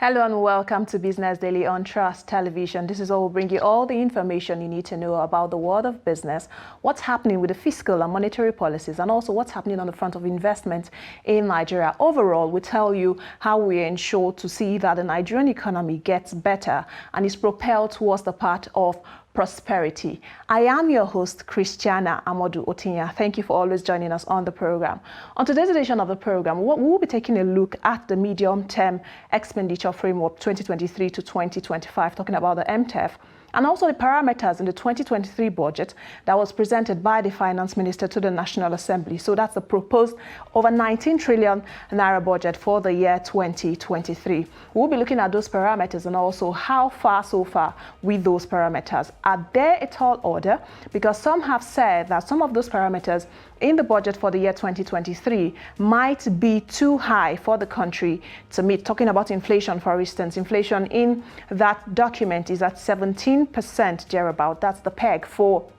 Hello and welcome to Business Daily on Trust Television. This is all we'll bring you all the information you need to know about the world of business, what's happening with the fiscal and monetary policies, and also what's happening on the front of investment in Nigeria. Overall, we tell you how we ensure to see that the Nigerian economy gets better and is propelled towards the path of prosperity. I am your host, Christiana Amodu Otinya. Thank you for always joining us on the program. On today's edition of the program, we will be taking a look at the medium-term expenditure framework 2023 to 2025, talking about the MTEF, and also the parameters in the 2023 budget that was presented by the Finance Minister to the National Assembly. So that's the proposed over 19 trillion naira budget for the year 2023. We'll be looking at those parameters and also how far so far with those parameters. Are they a tall order? Because some have said that some of those parameters in the budget for the year 2023 might be too high for the country to meet. Talking about inflation, for instance, inflation in that document is at 17% thereabout. That's the peg for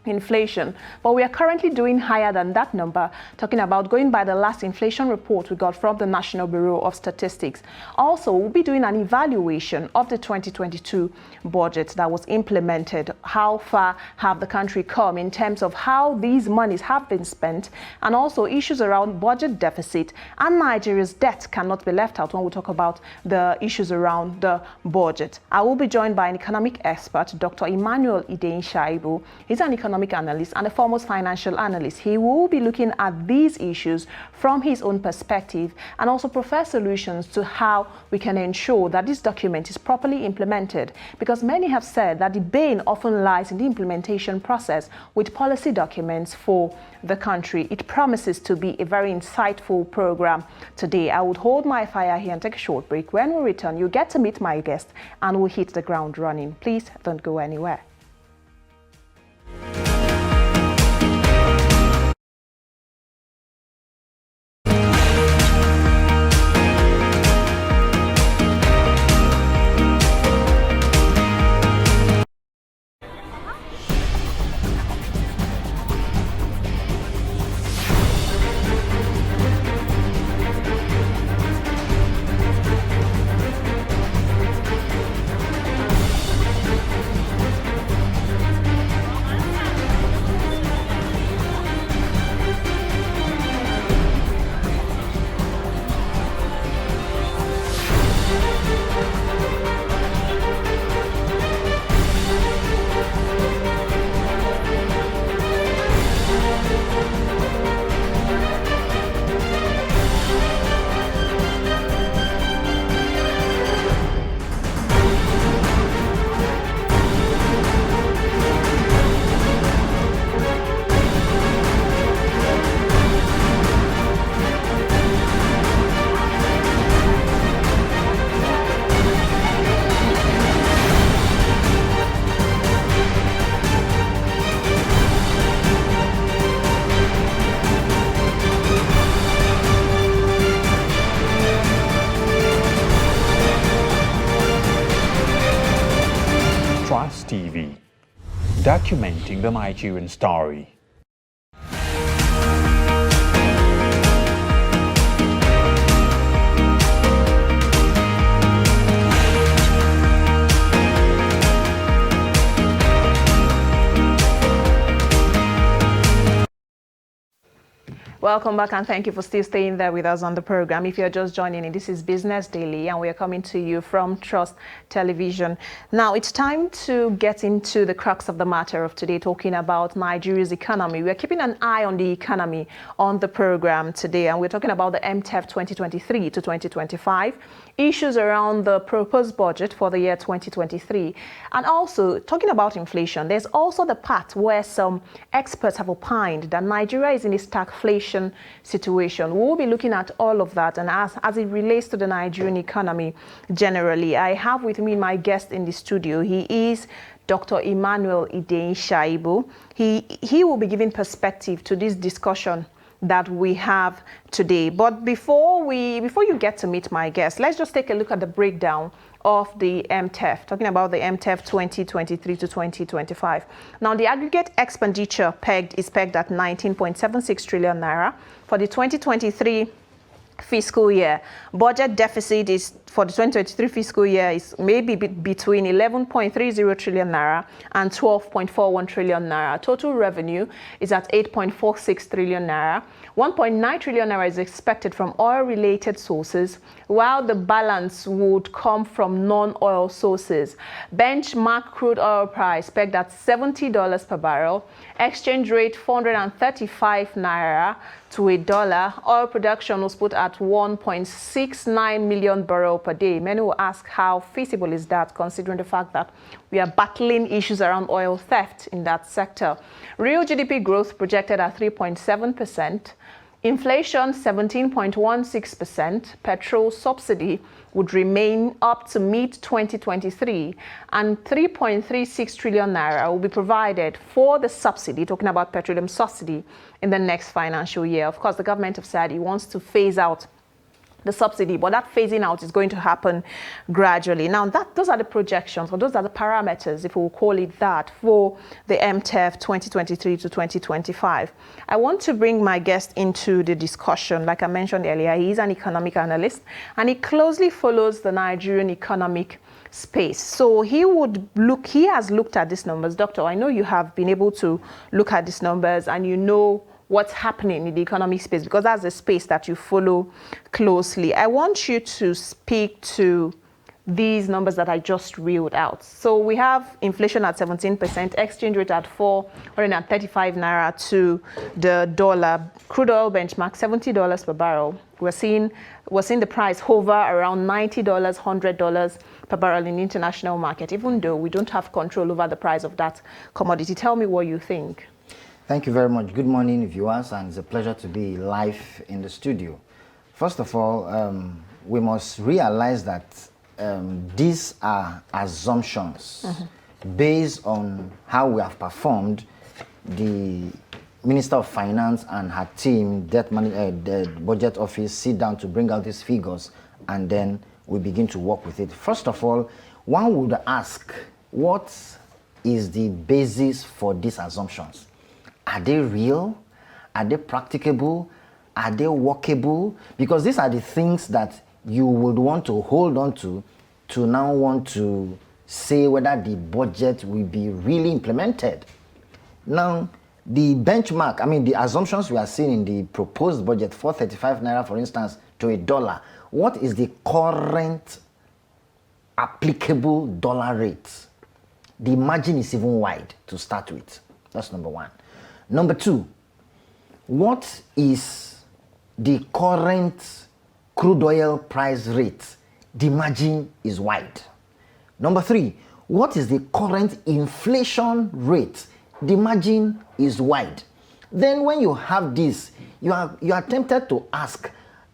inflation, but we are currently doing higher than that number, talking about going by the last inflation report we got from the National Bureau of Statistics. Also, we'll be doing an evaluation of the 2022 budget that was implemented. How far have the country come in terms of how these monies have been spent, and also issues around budget deficit, and Nigeria's debt cannot be left out when we talk about the issues around the budget. I will be joined by an economic expert, Dr. Emmanuel Shaibu. He's an economic analyst and a foremost financial analyst. He will be looking at these issues from his own perspective and also prefer solutions to how we can ensure that this document is properly implemented, because many have said that the bane often lies in the implementation process with policy documents for the country. It promises to be a very insightful program today. I would hold my fire here and take a short break. When we return, you get to meet my guest and we'll hit the ground running. Please don't go anywhere. TV, documenting the Nigerian story. Welcome back and thank you for still staying there with us on the program. If you're just joining in, this is Business Daily and we are coming to you from Trust Television. Now it's time to get into the crux of the matter of today, talking about Nigeria's economy. We're keeping an eye on the economy on the program today, and we're talking about the MTEF 2023 to 2025, issues around the proposed budget for the year 2023, and also talking about inflation. There's also the part where some experts have opined that Nigeria is in a stagflation situation. We'll be looking at all of that, and as it relates to the Nigerian economy generally. I have with me my guest in the studio. He is Dr. Emmanuel Shaibu. He will be giving perspective to this discussion that we have today. But before you get to meet my guest, let's just take a look at the breakdown of the MTEF, talking about the MTEF 2023 to 2025. Now, the aggregate expenditure is pegged at 19.76 trillion naira. For the 2023 fiscal year. Budget deficit is for the 2023 fiscal year is maybe between 11.30 trillion naira and 12.41 trillion naira. Total revenue is at 8.46 trillion naira. 1.9 trillion naira is expected from oil-related sources, while the balance would come from non-oil sources. Benchmark crude oil price pegged at $70 per barrel. Exchange rate 435 naira to a dollar. Oil production was put at 1.69 million barrels per day. Many will ask how feasible is that, considering the fact that we are battling issues around oil theft in that sector. Real GDP growth projected at 3.7%. Inflation 17.16%. Petrol subsidy would remain up to mid-2023, and 3.36 trillion naira will be provided for the subsidy, talking about petroleum subsidy, in the next financial year. Of course, the government of Saudi wants to phase out the subsidy, but that phasing out is going to happen gradually. Now, those are the projections, or those are the parameters, if we will call it that, for the MTEF 2023 to 2025. I want to bring my guest into the discussion. Like I mentioned earlier, he is an economic analyst, and he closely follows the Nigerian economic space. So he has looked at these numbers. Doctor, I know you have been able to look at these numbers, and you know what's happening in the economic space, because that's the space that you follow closely. I want you to speak to these numbers that I just reeled out. So we have inflation at 17%, exchange rate at 435 naira to the dollar, crude oil benchmark $70 per barrel. We're seeing the price hover around $90, $100 per barrel in the international market, even though we don't have control over the price of that commodity. Tell me what you think. Thank you very much. Good morning, viewers, and it's a pleasure to be live in the studio. First of all, we must realize that these are assumptions based on how we have performed. The Minister of Finance and her team, the budget office, sit down to bring out these figures, and then we begin to work with it. First of all, one would ask, what is the basis for these assumptions? Are they real? Are they practicable? Are they workable? Because these are the things that you would want to hold on to now want to say whether the budget will be really implemented. Now, the benchmark, the assumptions we are seeing in the proposed budget, 435 naira, for instance, to a dollar. What is the current applicable dollar rate? The margin is even wide to start with. That's number one. Number two, what is the current crude oil price rate? The margin is wide. Number three, what is the current inflation rate? The margin is wide. Then when you have this, you are tempted to ask,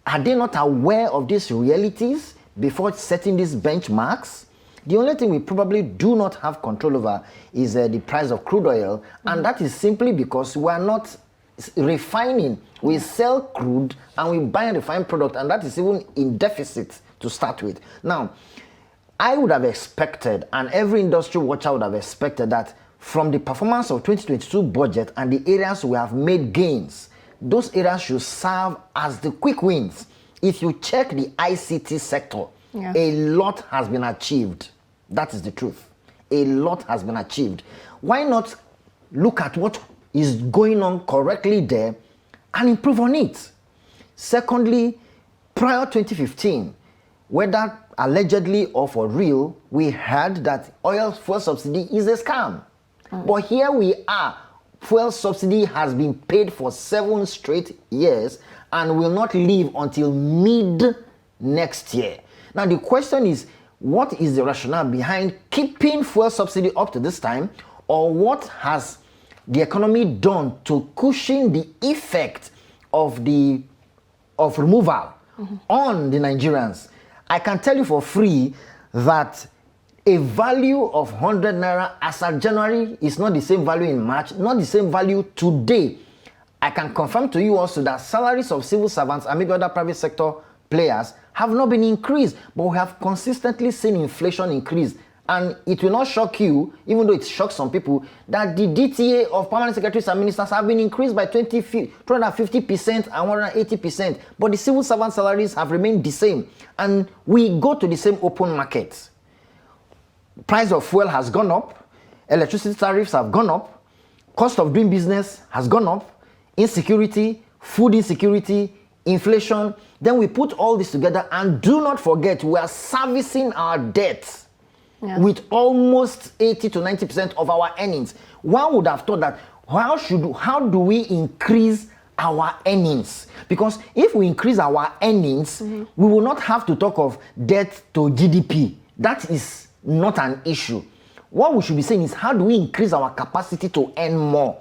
are they not aware of these realities before setting these benchmarks? The only thing we probably do not have control over is the price of crude oil, and that is simply because we are not refining. We sell crude and we buy a refined product, and that is even in deficit to start with. Now, I would have expected, and every industry watcher would have expected, that from the performance of 2022 budget and the areas we have made gains, those areas should serve as the quick wins. If you check the ICT sector, a lot has been achieved. That is the truth. A lot has been achieved. Why not look at what is going on correctly there and improve on it? Secondly, prior 2015, whether allegedly or for real, we heard that oil fuel subsidy is a scam. But here we are. Fuel subsidy has been paid for 7 straight years and will not leave until mid next year. Now the question is, what is the rationale behind keeping fuel subsidy up to this time, or what has the economy done to cushion the effect of removal on the Nigerians? I can tell you for free that a value of 100 naira as of January is not the same value in March, not the same value today. I can confirm to you also that salaries of civil servants and maybe other private sector players have not been increased, but we have consistently seen inflation increase. And it will not shock you, even though it shocks some people, that the DTA of permanent secretaries and ministers have been increased by 250% and 180%. But the civil servant salaries have remained the same. And we go to the same open market. Price of fuel has gone up. Electricity tariffs have gone up. Cost of doing business has gone up. Insecurity, food insecurity, inflation. Then we put all this together, and do not forget, we are servicing our debts. Yes. With almost 80 to 90% of our earnings. One would have thought that how do we increase our earnings? Because if we increase our earnings, we will not have to talk of debt to GDP. That is not an issue. What we should be saying is, how do we increase our capacity to earn more?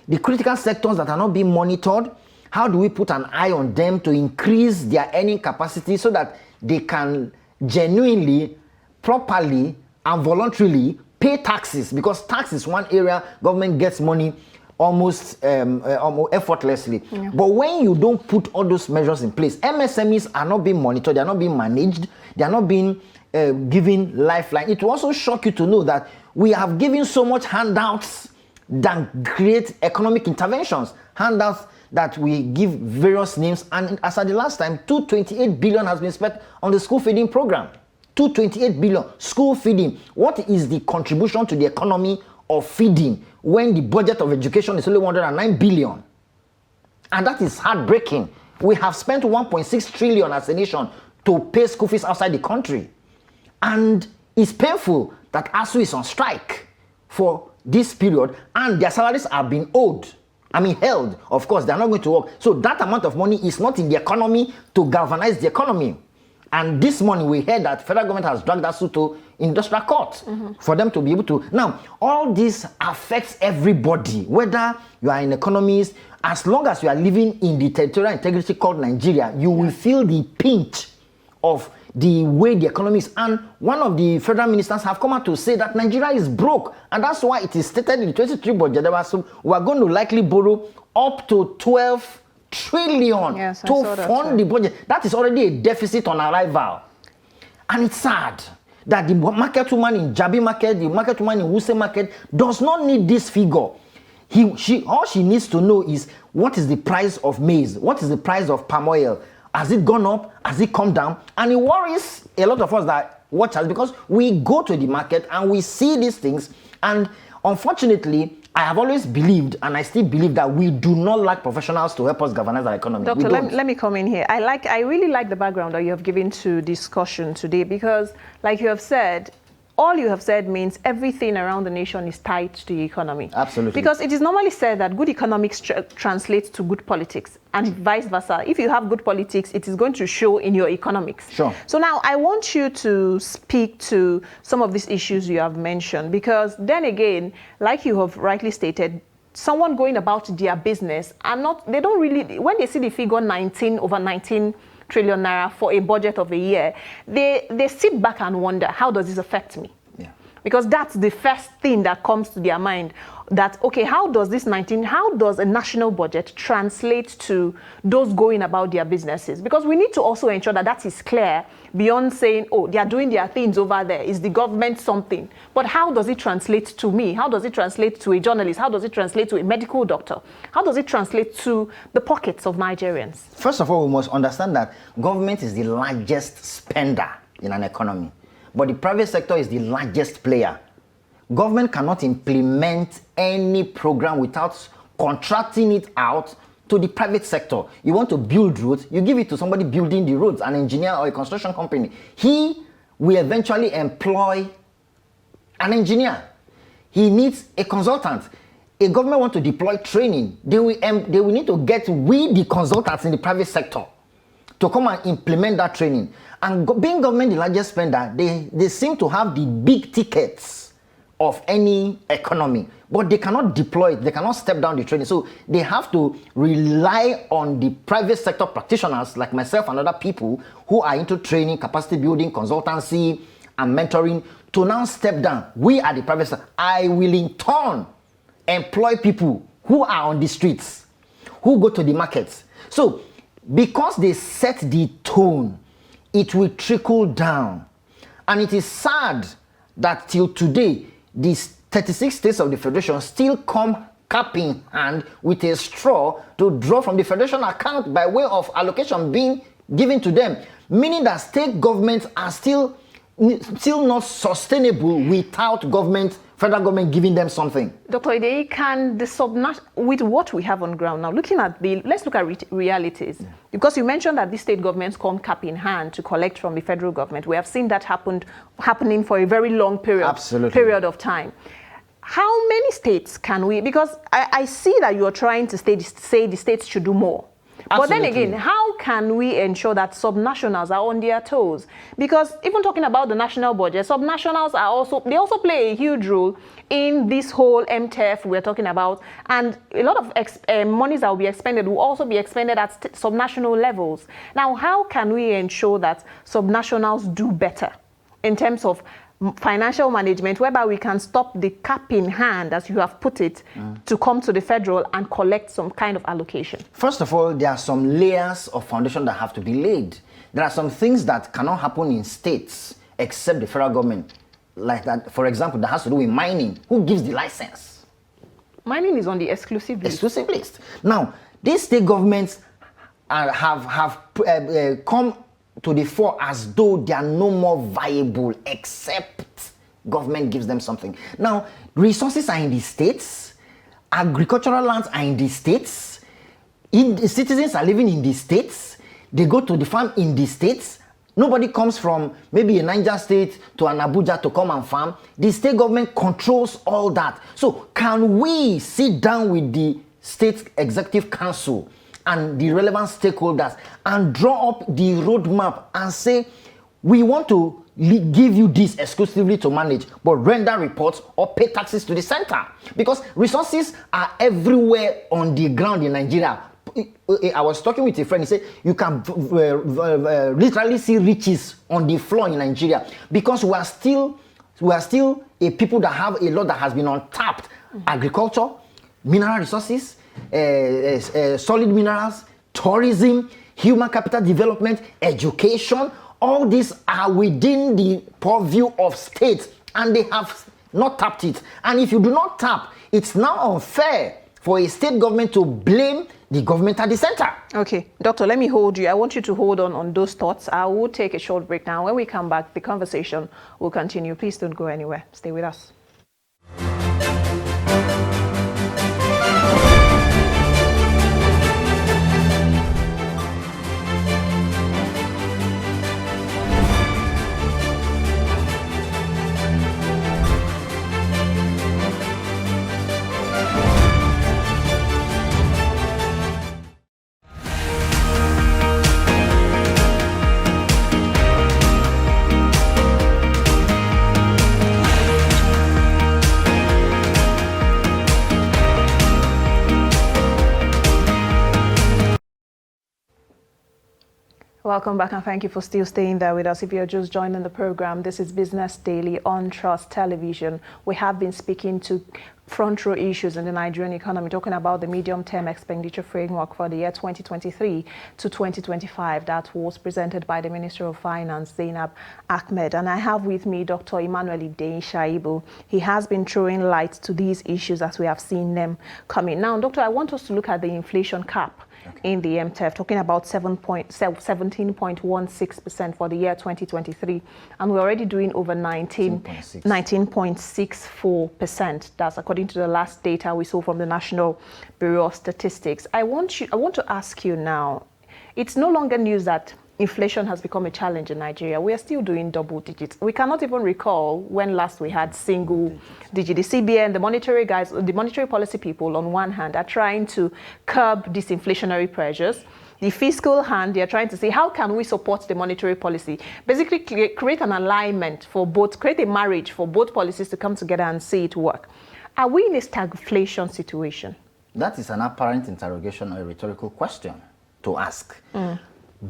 The critical sectors that are not being monitored, how do we put an eye on them to increase their earning capacity so that they can genuinely, properly, and voluntarily pay taxes? Because tax is one area government gets money almost effortlessly. Yeah. But when you don't put all those measures in place, MSMEs are not being monitored, they are not being managed, they are not being given lifeline. It will also shock you to know that we have given so much handouts than create economic interventions. Handouts that we give various names, and as at the last time, 228 billion has been spent on the school feeding program. 228 billion school feeding. What is the contribution to the economy of feeding when the budget of education is only 109 billion? And that is heartbreaking. We have spent 1.6 trillion as a nation to pay school fees outside the country. And it's painful that ASU is on strike for this period, and their salaries are being held. Of course, they're not going to work. So that amount of money is not in the economy to galvanize the economy. And this morning we heard that federal government has dragged ASU to industrial court for them to be able to. Now, all this affects everybody, whether you are an economist, as long as you are living in the territorial integrity called Nigeria, you will feel the pinch of the way the economy is. And one of the federal ministers have come out to say that Nigeria is broke. And that's why it is stated in the 23 budget that we are going to likely borrow up to 12 trillion to fund the budget. That is already a deficit on arrival. And it's sad that the market woman in Jabi market, the market woman in Wuse market does not need this figure. All she needs to know is, what is the price of maize? What is the price of palm oil? Has it gone up? Has it come down? And it worries a lot of us that watch us, because we go to the market and we see these things. And unfortunately, I have always believed, and I still believe, that we do not lack professionals to help us galvanize our economy. Doctor, let me come in here. I really like the background that you have given to discussion today, because, like you have said, all you have said means everything around the nation is tied to the economy. Absolutely. Because it is normally said that good economics translates to good politics, and vice versa. If you have good politics, it is going to show in your economics. Sure. So now I want you to speak to some of these issues you have mentioned, because then again, like you have rightly stated, someone going about their business they don't really, when they see the figure 19 trillion naira for a budget of a year, they sit back and wonder, how does this affect me? Yeah. Because that's the first thing that comes to their mind, that, okay, how does a national budget translate to those going about their businesses? Because we need to also ensure that that is clear, beyond saying, oh, they are doing their things over there, is the government something? But how does it translate to me? How does it translate to a journalist? How does it translate to a medical doctor? How does it translate to the pockets of Nigerians? First of all, we must understand that government is the largest spender in an economy, but the private sector is the largest player. Government cannot implement any program without contracting it out to the private sector. You want to build roads, you give it to somebody building the roads, an engineer or a construction company. He will eventually employ an engineer. He needs a consultant. A government want to deploy training. They will need to get the consultants in the private sector to come and implement that training. And being government the largest spender, they seem to have the big tickets of any economy, but they cannot deploy it, they cannot step down the training. So they have to rely on the private sector practitioners like myself and other people who are into training, capacity building, consultancy, and mentoring to now step down. We are the private sector. I will in turn employ people who are on the streets, who go to the markets. So because they set the tone, it will trickle down. And it is sad that till today, these 36 states of the Federation still come cap in hand with a straw to draw from the Federation account by way of allocation being given to them, meaning that state governments are still not sustainable without federal government giving them something. Dr. Idei, can the with what we have on ground now, let's look at realities. Yeah. Because you mentioned that the state governments come cap in hand to collect from the federal government. We have seen that happening for a very long period of time. How many states can we, because I see that you are trying to say the states should do more. Absolutely. But then again, how can we ensure that subnationals are on their toes? Because even talking about the national budget, subnationals also play a huge role in this whole MTEF we're talking about. And a lot of monies that will be expended will also be expended at subnational levels. Now, how can we ensure that subnationals do better in terms of financial management, whereby we can stop the cap in hand, as you have put it, to come to the federal and collect some kind of allocation? First of all, there are some layers of foundation that have to be laid. There are some things that cannot happen in states except the federal government. Like that, for example, that has to do with mining. Who gives the license? Mining is on the exclusive list. Exclusive list. Now, these state governments have come to the fore as though they are no more viable except government gives them something. Now, resources are in the states, agricultural lands are in the states, citizens are living in the states, they go to the farm in the states. Nobody comes from maybe a Niger state to an Abuja to come and farm. The state government controls all that. So can we sit down with the state executive council and the relevant stakeholders and draw up the roadmap and say, we want to give you this exclusively to manage, but render reports or pay taxes to the center? Because resources are everywhere on the ground in Nigeria. I was talking with a friend, he said, you can literally see riches on the floor in Nigeria because we are still a people that have a lot that has been untapped. Agriculture, mineral resources, solid minerals, tourism, human capital development, education, all these are within the purview of states and they have not tapped it. And if you do not tap, it's now unfair for a state government to blame the government at the center. Okay, Doctor, let me hold you. I want you to hold on those thoughts. I will take a short break now. When we come back, the conversation will continue. Please don't go anywhere. Stay with us. Welcome back and thank you for still staying there with us. If you're just joining the program, this is Business Daily on Trust Television. We have been speaking to front row issues in the Nigerian economy, talking about the medium-term expenditure framework for the year 2023 to 2025 that was presented by the Minister of Finance, Zainab Ahmed. And I have with me Dr. Emmanuel Idei Shaibu. He has been throwing light to these issues as we have seen them coming. Now, Doctor, I want us to look at the inflation cap. Okay. In the MTEF, talking about 17.16% for the year 2023, and we're already doing over 19.64%. That's according to the last data we saw from the National Bureau of Statistics. I want to ask you now, it's no longer news that inflation has become a challenge in Nigeria. We are still doing double digits. We cannot even recall when last we had single digit. The CBN, the monetary guys, the monetary policy people on one hand are trying to curb these inflationary pressures. The fiscal hand, they are trying to say, how can we support the monetary policy? Basically create an alignment for both, create a marriage for both policies to come together and see it work. Are we in a stagflation situation? That is an apparent interrogation or a rhetorical question to ask.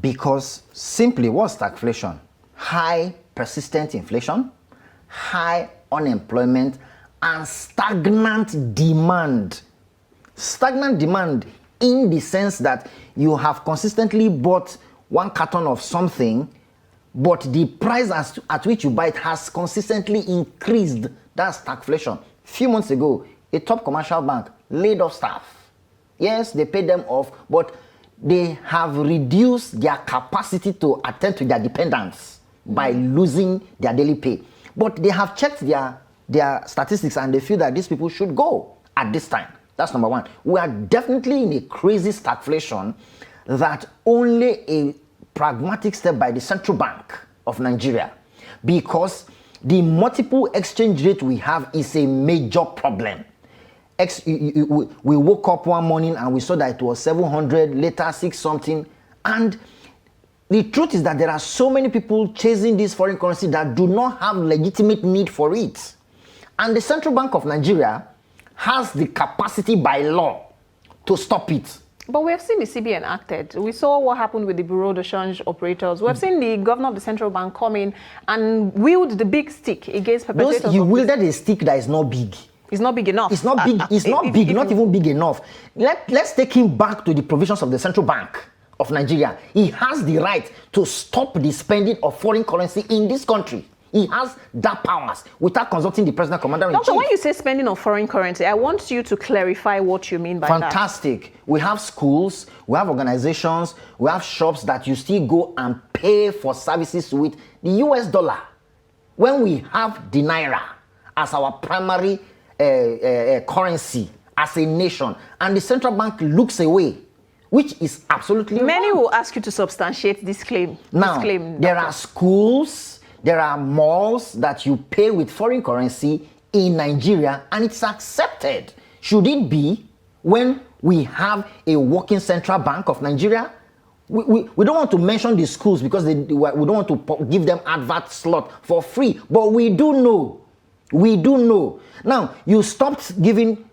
Because simply, what's stagflation? High persistent inflation, high unemployment, and stagnant demand. Stagnant demand in the sense that you have consistently bought 1 carton of something but the price at which you buy it has consistently increased. That's stagflation. A few months ago, a top commercial bank laid off staff. Yes, they paid them off, but they have reduced their capacity to attend to their dependents by losing their daily pay. But they have checked their statistics and they feel that these people should go at this time. That's number one. We are definitely in a crazy stagflation that only a pragmatic step by the Central Bank of Nigeria, because the multiple exchange rate we have is a major problem. We woke up one morning and we saw that it was 700, later 6 something, and the truth is that there are so many people chasing this foreign currency that do not have legitimate need for it. And the Central Bank of Nigeria has the capacity by law to stop it. But we have seen the CBN acted. We saw what happened with the bureau de change operators. We have seen the governor of the central bank come in and wield the big stick against perpetrators. He wielded a stick that is not big. It's not big enough. It's not big. It's not big. Not even big enough. Let's take him back to the provisions of the Central Bank of Nigeria. He has the right to stop the spending of foreign currency in this country. He has that powers without consulting the president commander-in-chief. Doctor, when you say spending of foreign currency, I want you to clarify what you mean by that. Fantastic. We have schools, we have organizations, we have shops that you still go and pay for services with the US dollar. When we have the naira as our primary currency as a nation, and the central bank looks away, which is absolutely Many wrong. will ask you to substantiate this claim. Now, there are schools, there are malls that you pay with foreign currency in Nigeria, and it's accepted. Should it be when we have a working central bank of Nigeria? We don't want to mention the schools because we don't want to give them advert slot for free, but we do know. We do know. Now, you stopped giving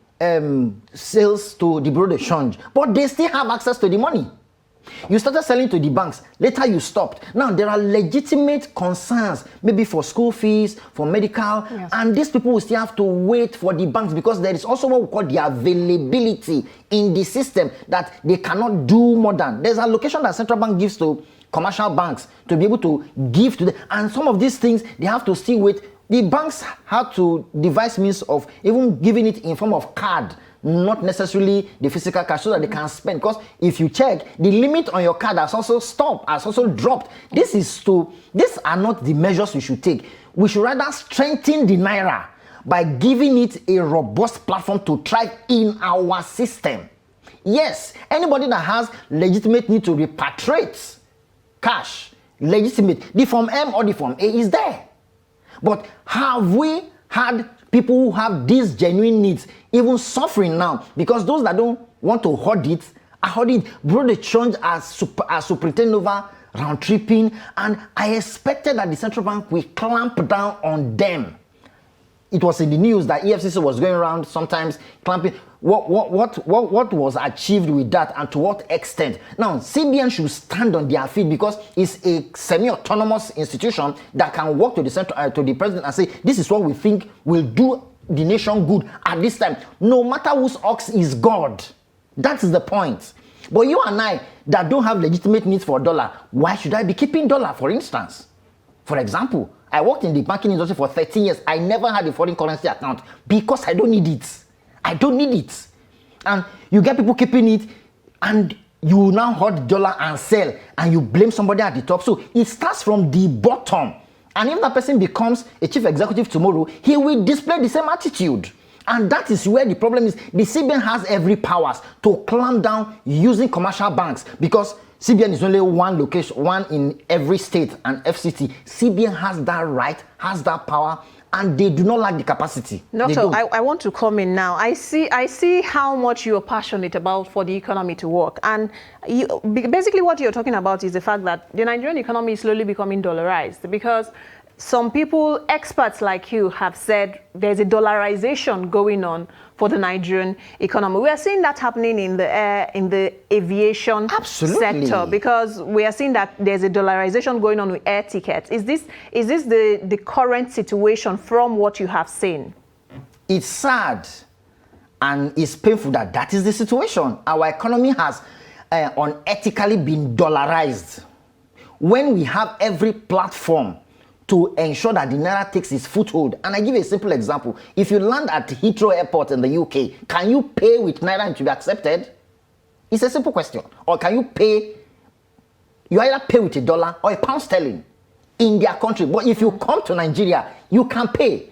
sales to the bureau de change, but they still have access to the money. You started selling to the banks. Later, you stopped. Now, there are legitimate concerns, maybe for school fees, for medical, yes. And these people will still have to wait for the banks because there is also what we call the availability in the system that they cannot do more than. There's a allocation that central bank gives to commercial banks to be able to give to them. And some of these things, they have to still wait. The banks have to devise means of even giving it in form of card, not necessarily the physical cash, so that they can spend. Because if you check, the limit on your card has also stopped, has also dropped. These are not the measures we should take. We should rather strengthen the naira by giving it a robust platform to thrive in our system. Yes, anybody that has legitimate need to repatriate cash, legitimate, the Form M or the Form A is there. But have we had people who have these genuine needs even suffering now? Because those that don't want to hoard it are hoarding. Bureau de change are superintending over round tripping, and I expected that the central bank will clamp down on them. It was in the news that EFCC was going around sometimes clamping. What was achieved with that, and to what extent? Now, CBN should stand on their feet because it's a semi-autonomous institution that can walk to the central, to the president and say, this is what we think will do the nation good at this time. No matter whose ox is God. That is the point. But you and I that don't have legitimate needs for dollar, why should I be keeping dollar, for instance? For example, I worked in the banking industry for 13 years. I never had a foreign currency account because I don't need it. I don't need it. And you get people keeping it, and you now hoard dollar and sell, and you blame somebody at the top. So it starts from the bottom. And if that person becomes a chief executive tomorrow, he will display the same attitude. And that is where the problem is. The CBN has every powers to clamp down using commercial banks, because CBN is only one location, one in every state and FCT. CBN has that right, has that power, and they do not lack the capacity. Doctor, I want to come in now. I see how much you are passionate about for the economy to work. And basically what you're talking about is the fact that the Nigerian economy is slowly becoming dollarized, because some people, experts like you, have said there's a dollarization going on for the Nigerian economy. We are seeing that happening in the aviation sector, because we are seeing that there's a dollarization going on with air tickets. Is this the current situation from what you have seen? It's sad and it's painful that is the situation. Our economy has unethically been dollarized. when we have every platform to ensure that the Naira takes its foothold. And I give you a simple example. If you land at Heathrow Airport in the UK, can you pay with Naira and to be accepted? It's a simple question. Or can you pay, you either pay with $1 or £1 in their country. But if you come to Nigeria, you can pay.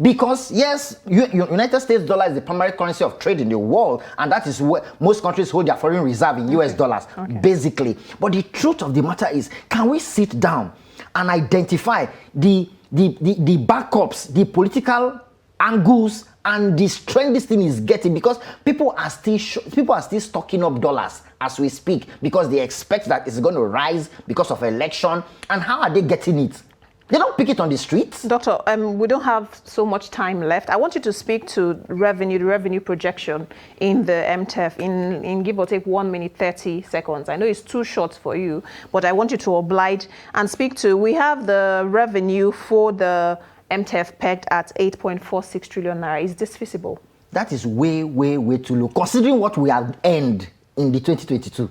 Because yes, United States dollar is the primary currency of trade in the world, and that is where most countries hold their foreign reserve in US dollars, basically. But the truth of the matter is, can we sit down and identify the backups, the political angles, and the strength this thing is getting? Because people are still stocking up dollars as we speak, because they expect that it's going to rise because of election. And how are they getting it? They don't pick it on the streets. Doctor, we don't have so much time left. I want you to speak to the revenue projection in the MTEF in give or take 1 minute, 30 seconds. I know it's too short for you, but I want you to oblige and speak to, we have the revenue for the MTEF pegged at 8.46 trillion naira. Is this feasible? That is way, way, way too low, considering what we have earned in the 2022.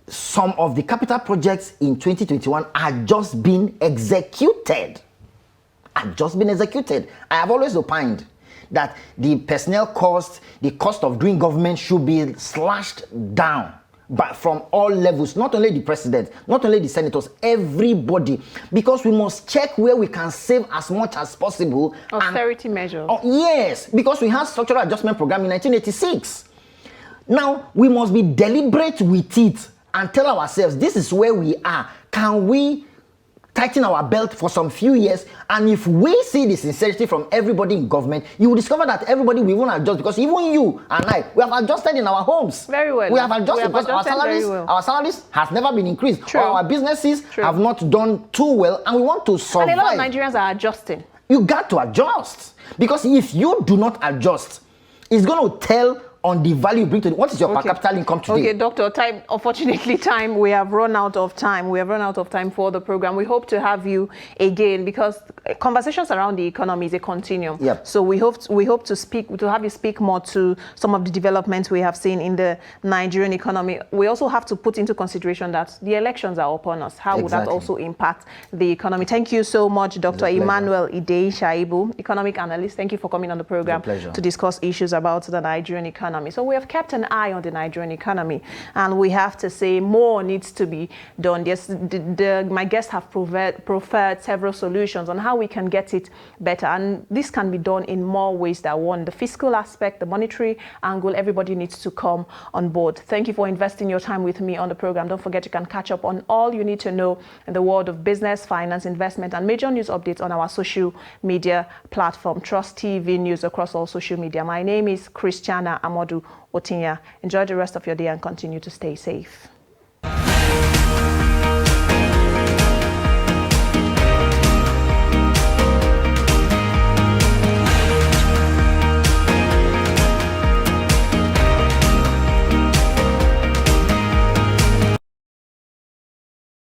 Some of the capital projects in 2021 are just being executed. I have always opined that the personnel cost, the cost of doing government should be slashed down, but from all levels, not only the president, not only the senators, everybody, because we must check where we can save as much as possible. Austerity measures. Oh, yes, because we had structural adjustment program in 1986. Now, we must be deliberate with it and tell ourselves, this is where we are. Can we tighten our belt for some few years? And if we see the sincerity from everybody in government, you will discover that everybody will even adjust, because even you and I, we have adjusted in our homes. Very well. We have adjusted because our salaries has never been increased. True. Our businesses have not done too well, and we want to survive. And a lot of Nigerians are adjusting. You got to adjust, because if you do not adjust, it's going to tell on the value you bring to what is your per capital income today. Okay, doctor, unfortunately, we have run out of time. We have run out of time for the program. We hope to have you again, because conversations around the economy is a continuum. Yep. So we hope to have you speak more to some of the developments we have seen in the Nigerian economy. We also have to put into consideration that the elections are upon us. How would that also impact the economy? Thank you so much, Dr. Emmanuel Idei Shaibu, economic analyst. Thank you for coming on the program to discuss issues about the Nigerian economy. So we have kept an eye on the Nigerian economy, and we have to say more needs to be done. Yes, my guests have proffered several solutions on how we can get it better, and this can be done in more ways than one. The fiscal aspect, the monetary angle, everybody needs to come on board. Thank you for investing your time with me on the program. Don't forget you can catch up on all you need to know in the world of business, finance, investment, and major news updates on our social media platform, Trust TV News, across all social media. My name is Christiana Amodu Otinya. Enjoy the rest of your day and continue to stay safe.